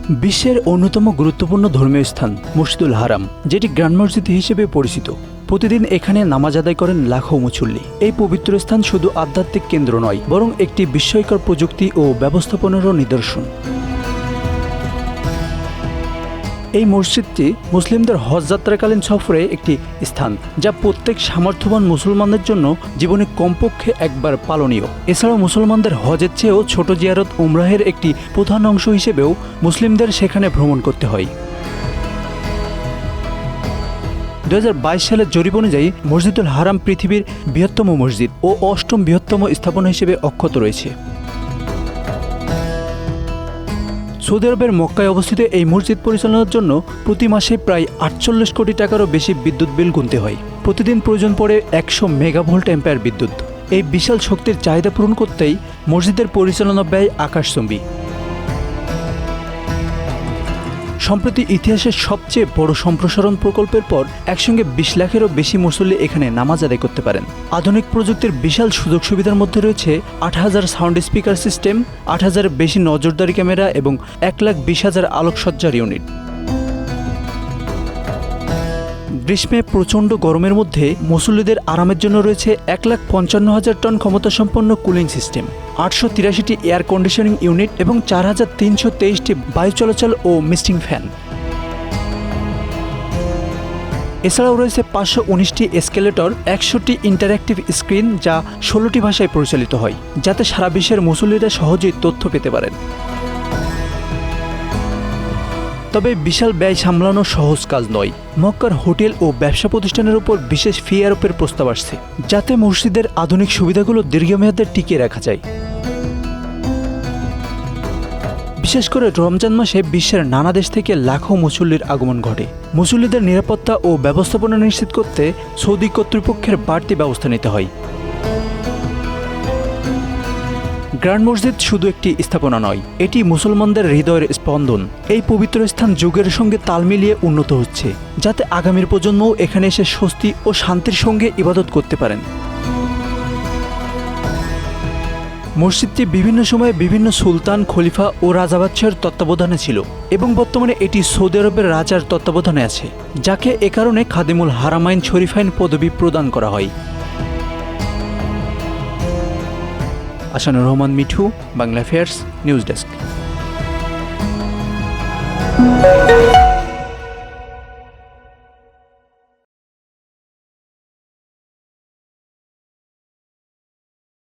বিশ্বের অন্যতম গুরুত্বপূর্ণ ধর্মীয় স্থান মসজিদুল হারাম, যেটি গ্র্যান্ড মসজিদ হিসেবে পরিচিত। প্রতিদিন এখানে নামাজ আদায় করেন লাখো মুসল্লি। এই পবিত্র স্থান শুধু আধ্যাত্মিক কেন্দ্র নয়, বরং একটি বিস্ময়কর প্রযুক্তি ও ব্যবস্থাপনারও নিদর্শন। এই মসজিদটি মুসলিমদের হজ যাত্রাকালীন সফরে একটি স্থান, যা প্রত্যেক সামর্থ্যবান মুসলমানদের জন্য জীবনে কমপক্ষে একবার পালনীয়। এছাড়াও মুসলমানদের হজের চেয়েও ছোট জিয়ারত উমরাহের একটি প্রধান অংশ হিসেবেও মুসলিমদের সেখানে ভ্রমণ করতে হয়। 2022 সালের জরিপ অনুযায়ী মসজিদুল হারাম পৃথিবীর বৃহত্তম মসজিদ ও 8ম বৃহত্তম স্থাপনা হিসেবে অক্ষত রয়েছে। সৌদি আরবের মক্কায় অবস্থিত এই মসজিদ পরিচালনার জন্য প্রতি মাসে প্রায় 48 কোটি টাকারও বেশি বিদ্যুৎ বিল গুনতে হয়। প্রতিদিন প্রয়োজন পড়ে 100 মেগাভোল্ট অ্যাম্পিয়ার বিদ্যুৎ। এই বিশাল শক্তির চাহিদা পূরণ করতেই মসজিদের পরিচালনা ব্যয় আকাশচুম্বী। সম্প্রতি ইতিহাসের সবচেয়ে বড় সম্প্রসারণ প্রকল্পের পর একসঙ্গে 20 লাখেরও বেশি মুসল্লি এখানে নামাজ আদায় করতে পারেন। আধুনিক প্রযুক্তির বিশাল সুযোগ সুবিধার মধ্যে রয়েছে 8000 সাউন্ড স্পিকার সিস্টেম, 8000 বেশি নজরদারি ক্যামেরা এবং 1,20,000 আলোকসজ্জার ইউনিট। গ্রীষ্মে প্রচণ্ড গরমের মধ্যে মুসল্লিদের আরামের জন্য রয়েছে 1,55,000 টন ক্ষমতাসম্পন্ন কুলিং সিস্টেম, 883টি এয়ার কন্ডিশনিং ইউনিট এবং 4,323টি বায়ু চলাচল ও মিস্টিং ফ্যান। এছাড়াও রয়েছে 519টি এসকেলেটর, 100টি ইন্টারঅ্যাক্টিভ স্ক্রিন, যা 16টি ভাষায় পরিচালিত হয়, যাতে সারা বিশ্বের মুসল্লিরা সহজেই তথ্য পেতে পারেন। তবে বিশাল ব্যয় সামলানো সহজ কাজ নয়। মক্কার হোটেল ও ব্যবসা প্রতিষ্ঠানের উপর বিশেষ ফি আরোপের প্রস্তাব আসছে, যাতে মসজিদের আধুনিক সুবিধাগুলো দীর্ঘমেয়াদে টিকিয়ে রাখা যায়। বিশেষ করে রমজান মাসে বিশ্বের নানা দেশ থেকে লাখো মুসল্লির আগমন ঘটে। মুসল্লিদের নিরাপত্তা ও ব্যবস্থাপনা নিশ্চিত করতে সৌদি কর্তৃপক্ষের বাড়তি ব্যবস্থা নিতে হয়। গ্র্যান্ড মসজিদ শুধু একটি স্থাপনা নয়, এটি মুসলমানদের হৃদয়ের স্পন্দন। এই পবিত্র স্থান যুগের সঙ্গে তাল মিলিয়ে উন্নত হচ্ছে, যাতে আগামীর প্রজন্মও এখানে এসে স্বস্তি ও শান্তির সঙ্গে ইবাদত করতে পারেন। মসজিদটি বিভিন্ন সময়ে বিভিন্ন সুলতান, খলিফা ও রাজা বাদশাহের তত্ত্বাবধানে ছিল এবং বর্তমানে এটি সৌদি আরবের রাজার তত্ত্বাবধানে আছে, যাকে এ কারণে খাদিমুল হারামাইন শরীফাইন পদবি প্রদান করা হয়। Asanur Rahman Mithu, Bangla affairs, news desk.